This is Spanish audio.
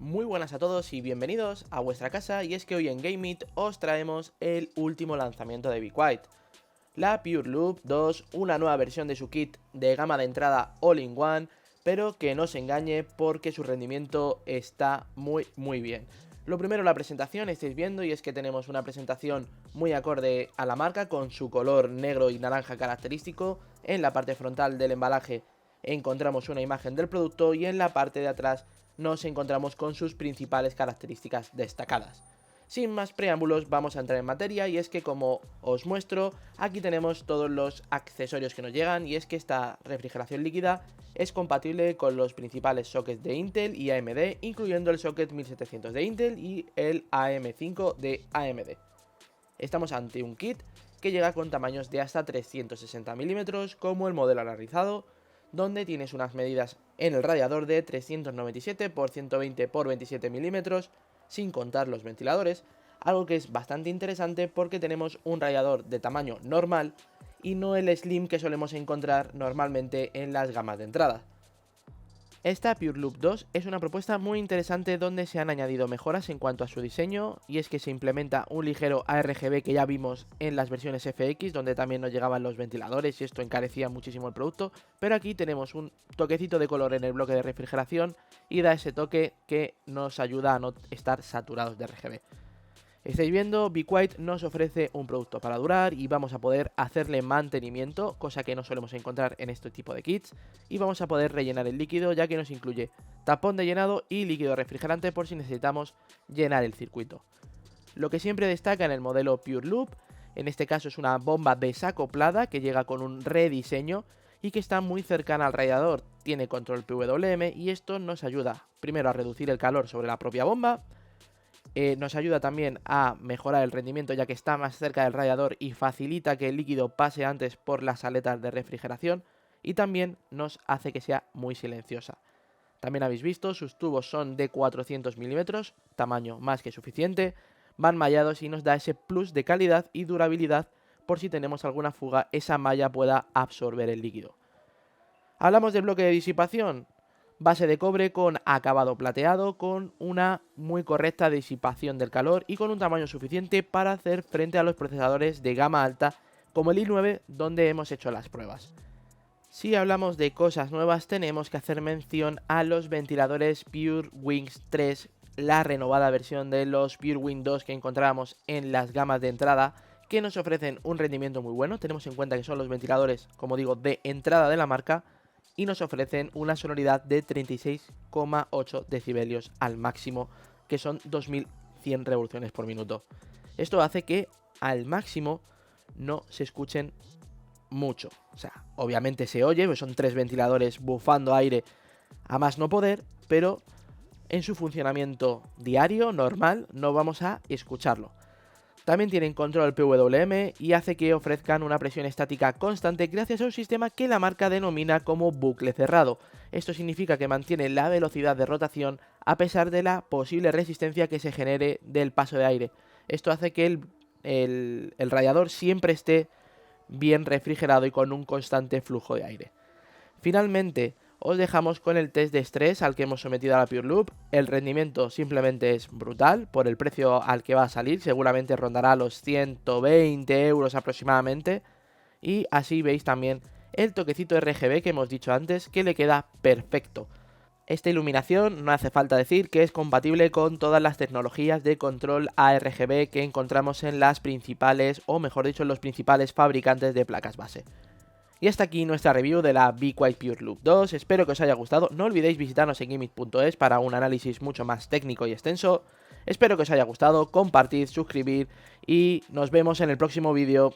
Muy buenas a todos y bienvenidos a vuestra casa, y es que hoy en GameIt os traemos el último lanzamiento de Be Quiet, la Pure Loop 2, una nueva versión de su kit de gama de entrada All-in-One, pero que no os engañe porque su rendimiento está muy bien. Lo primero, la presentación, estáis viendo, y es que tenemos una presentación muy acorde a la marca con su color negro y naranja característico. En la parte frontal del embalaje encontramos una imagen del producto y en la parte de atrás nos encontramos con sus principales características destacadas. Sin más preámbulos, vamos a entrar en materia, y es que, como os muestro, aquí tenemos todos los accesorios que nos llegan, y es que esta refrigeración líquida es compatible con los principales sockets de Intel y AMD, incluyendo el socket 1700 de Intel y el AM5 de AMD. Estamos ante un kit que llega con tamaños de hasta 360 mm, como el modelo analizado, donde tienes unas medidas en el radiador de 397 x 120 x 27 mm, sin contar los ventiladores, algo que es bastante interesante porque tenemos un radiador de tamaño normal y no el slim que solemos encontrar normalmente en las gamas de entrada. Esta Pure Loop 2 es una propuesta muy interesante donde se han añadido mejoras en cuanto a su diseño, y es que se implementa un ligero ARGB que ya vimos en las versiones FX, donde también nos llegaban los ventiladores y esto encarecía muchísimo el producto, pero aquí tenemos un toquecito de color en el bloque de refrigeración y da ese toque que nos ayuda a no estar saturados de RGB. Estáis viendo, Be Quiet nos ofrece un producto para durar y vamos a poder hacerle mantenimiento, cosa que no solemos encontrar en este tipo de kits, y vamos a poder rellenar el líquido, ya que nos incluye tapón de llenado y líquido refrigerante por si necesitamos llenar el circuito. Lo que siempre destaca en el modelo Pure Loop, en este caso, es una bomba desacoplada que llega con un rediseño y que está muy cercana al radiador, tiene control PWM y esto nos ayuda primero a reducir el calor sobre la propia bomba. Nos ayuda también a mejorar el rendimiento, ya que está más cerca del radiador y facilita que el líquido pase antes por las aletas de refrigeración, y también nos hace que sea muy silenciosa. También habéis visto, sus tubos son de 400 mm, tamaño más que suficiente, van mallados y nos da ese plus de calidad y durabilidad por si tenemos alguna fuga, esa malla pueda absorber el líquido. Hablamos del bloque de disipación. Base de cobre con acabado plateado, con una muy correcta disipación del calor y con un tamaño suficiente para hacer frente a los procesadores de gama alta como el i9, donde hemos hecho las pruebas. Si hablamos de cosas nuevas, tenemos que hacer mención a los ventiladores Pure Wings 3, la renovada versión de los Pure Wing 2 que encontrábamos en las gamas de entrada, que nos ofrecen un rendimiento muy bueno. Tenemos en cuenta que son los ventiladores, como digo, de entrada de la marca, y nos ofrecen una sonoridad de 36,8 decibelios al máximo, que son 2100 revoluciones por minuto. Esto hace que al máximo no se escuchen mucho. O sea, obviamente se oye, pues son tres ventiladores bufando aire a más no poder, pero en su funcionamiento diario, normal, no vamos a escucharlo. También tienen control PWM y hace que ofrezcan una presión estática constante gracias a un sistema que la marca denomina como bucle cerrado. Esto significa que mantiene la velocidad de rotación a pesar de la posible resistencia que se genere del paso de aire. Esto hace que el radiador siempre esté bien refrigerado y con un constante flujo de aire. Finalmente, os dejamos con el test de estrés al que hemos sometido a la Pure Loop. El rendimiento simplemente es brutal por el precio al que va a salir, seguramente rondará los 120 euros aproximadamente, y así veis también el toquecito RGB que hemos dicho antes, que le queda perfecto. Esta iluminación no hace falta decir que es compatible con todas las tecnologías de control ARGB que encontramos en las principales, o mejor dicho, en los principales fabricantes de placas base. Y hasta aquí nuestra review de la Be Quiet Pure Loop 2, espero que os haya gustado, no olvidéis visitarnos en GameIt.es para un análisis mucho más técnico y extenso. Espero que os haya gustado, compartid, suscribid y nos vemos en el próximo vídeo.